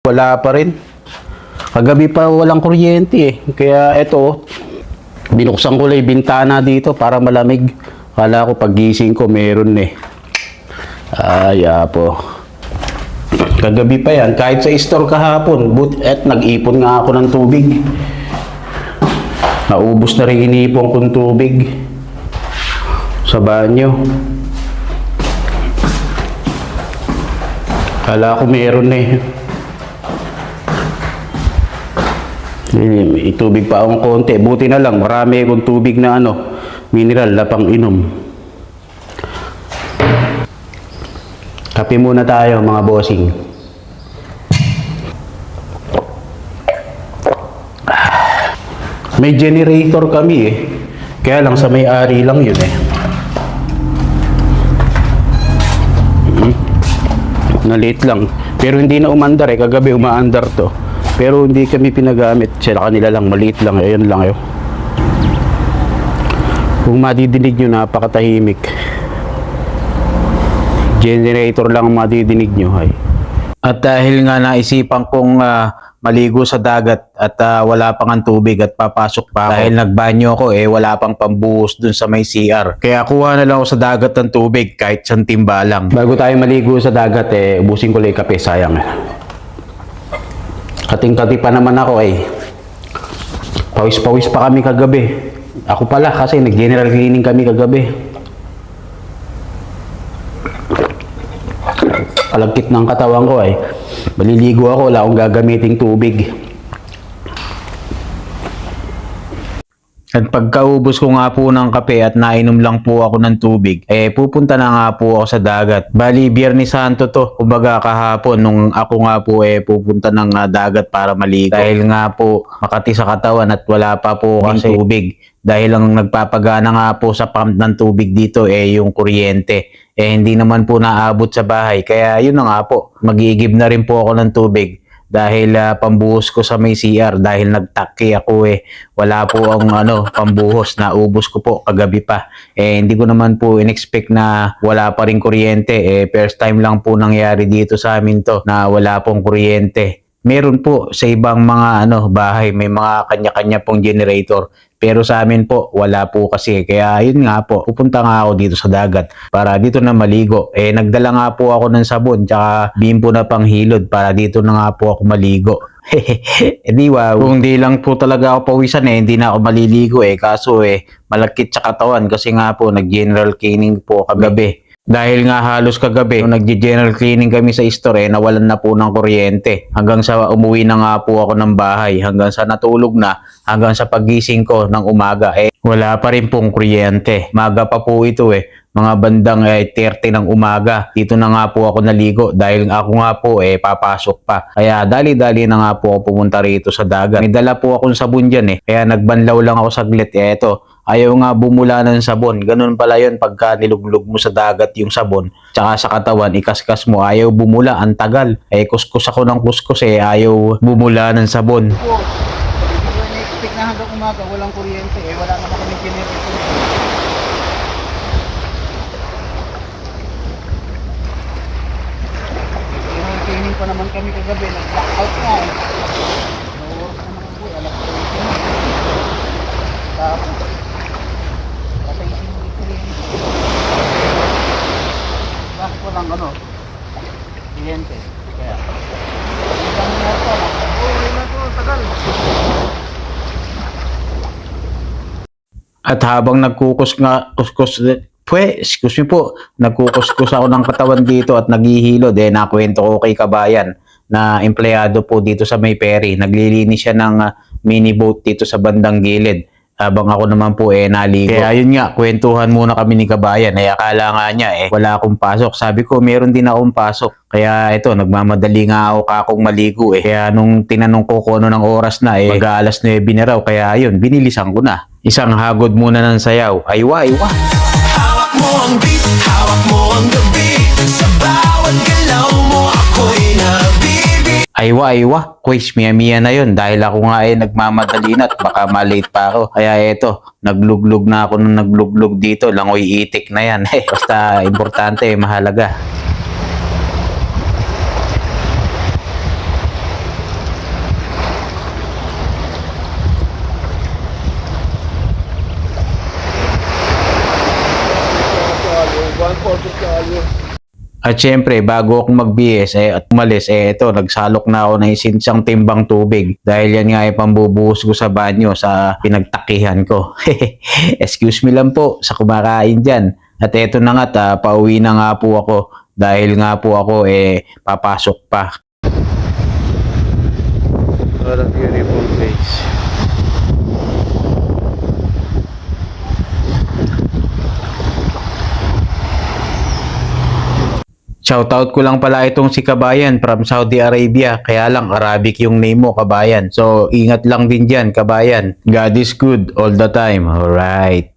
Wala pa rin. Kagabi pa walang kuryente eh. Kaya eto, binuksan ko lang yung bintana dito para malamig. Kala ko paggising ko meron eh. Ay, po. Kagabi pa yan. Kahit sa store kahapon, nag-ipon nga ako ng tubig. Naubos na rin inipon kong tubig sa banyo. Kala ko meron eh. May tubig pa akong konti. Buti na lang, marami akong tubig na mineral na pang inom. Kape muna tayo mga bossing. May generator kami eh. Kaya lang sa may-ari lang yun eh. Nalit lang. Pero hindi na umandar eh. Kagabi umaandar to. Pero hindi kami pinagamit. Sila kanila lang. Maliit lang. Ayun lang yun. Kung madidinig nyo, napakatahimik. Generator lang ang madidinig nyo. Ay. At dahil nga naisipan kong maligo sa dagat at wala pang ang tubig at papasok pa ako. Dahil nagbanyo ako wala pang pambuhos dun sa may CR. Kaya kuha na lang ako sa dagat ng tubig kahit siyang timba lang. Bago tayo maligo sa dagat ubusin ko lang yung kape, sayang. Kating-kati pa naman ako Pawis-pawis pa kami kagabi. Ako pala kasi nag-general cleaning kami kagabi. Kalagkit ng katawan ko maliligo ako, wala akong gagamiting tubig. At pagkaubos ko nga po ng kape at nainom lang po ako ng tubig, pupunta na nga po ako sa dagat. Bali, Biyernes Santo to, kumbaga kahapon, nung ako nga po pupunta ng dagat para maligo. Dahil nga po makati sa katawan at wala pa po kasi tubig. Dahil lang nagpapagana nga po sa pump ng tubig dito yung kuryente. Hindi naman po naabot sa bahay. Kaya yun na nga po, mag-iigib na rin po ako ng tubig. Dahil pambuhos ko sa may CR dahil nagtaki ako wala po ang pambuhos, naubos ko po kagabi pa. Hindi ko naman po in-expect na wala pa rin kuryente. First time lang po nangyari dito sa amin to na wala pong kuryente. Meron po sa ibang mga bahay, may mga kanya-kanya pong generator. Pero sa amin po, wala po kasi. Kaya yun nga po, pupunta nga ako dito sa dagat para dito na maligo. Nagdala nga po ako ng sabon tsaka bimpo na panghilod para dito na nga po ako maligo. Di wow. Kung di lang po talaga ako pawisan hindi na ako maliligo Kaso malakit sa katawan kasi nga po nag-general cleaning po kagabi. Dahil nga halos kagabi, nung nag-general cleaning kami sa store, nawalan na po ng kuryente. Hanggang sa umuwi na nga po ako ng bahay, hanggang sa natulog na, hanggang sa pagising ko ng umaga, wala pa rin pong kuryente. Maga pa po ito mga bandang 30 ng umaga. Dito na nga po ako naligo dahil ako nga po papasok pa. Kaya dali-dali na nga po ako pumunta rito sa dagat. May dala po akong sabon dyan Kaya nagbanlaw lang ako saglit. Ayaw nga bumula ng sabon. Ganun pala yun pagka niluglog mo sa dagat yung sabon. Tsaka sa katawan, ikaskas mo. Ayaw bumula. Ang tagal. Kuskus ako ng kuskus ayaw bumula ng sabon. Hindi ko na-expect na hanggang umaga walang kuryente wala naman kami generator. Cleaning pa naman kami kagabi, nag-blackout na no-work na naman po, alam ko tapos patay yung kuryente. Bakit walang kuryente? Kaya hanggang nga ito na ito, tagal. At habang nagkukuskus ako ng katawan dito at naghihilod nakwento ko kay kabayan na empleyado po dito sa may ferry. Naglilinis siya ng mini boat dito sa bandang gilid. Habang ako naman po naligo. Kaya yun nga, kwentuhan muna kami ni kabayan. Akala nga niya wala akong pasok. Sabi ko, meron din akong pasok. Kaya ito, nagmamadali nga ako kakong maligo Kaya nung tinanong ko kung ano ng oras na mag-aalas 9 na raw. Kaya yun, binilisan ko na. Isang hagod muna ng sayaw. Aywa, aywa. Hawak mo ang beat, hawak mo ang gabi. Sa bawat galaw mo ako'y nabibi. Aywa, aywa. Quiz, miya-miya na yun. Dahil ako nga nagmamadali na at baka malate pa ako. Kaya eto, nagluglog na ako nung nagluglog dito. Langoy itik na yan. Basta importante, mahalaga. At syempre, bago ako mag-BS at umalis, ito, nagsalok na ako ng isinsang timbang tubig. Dahil yan nga ay pambubuhos ko sa banyo sa pinagtakihan ko. Excuse me lang po sa kumakain dyan. At eto na nga, pauwi na nga po ako. Dahil nga po ako, papasok pa. What a beautiful place. Shoutout ko lang pala itong si Kabayan from Saudi Arabia. Kaya lang Arabic yung name mo, Kabayan. So, ingat lang din dyan, Kabayan. God is good all the time. Alright.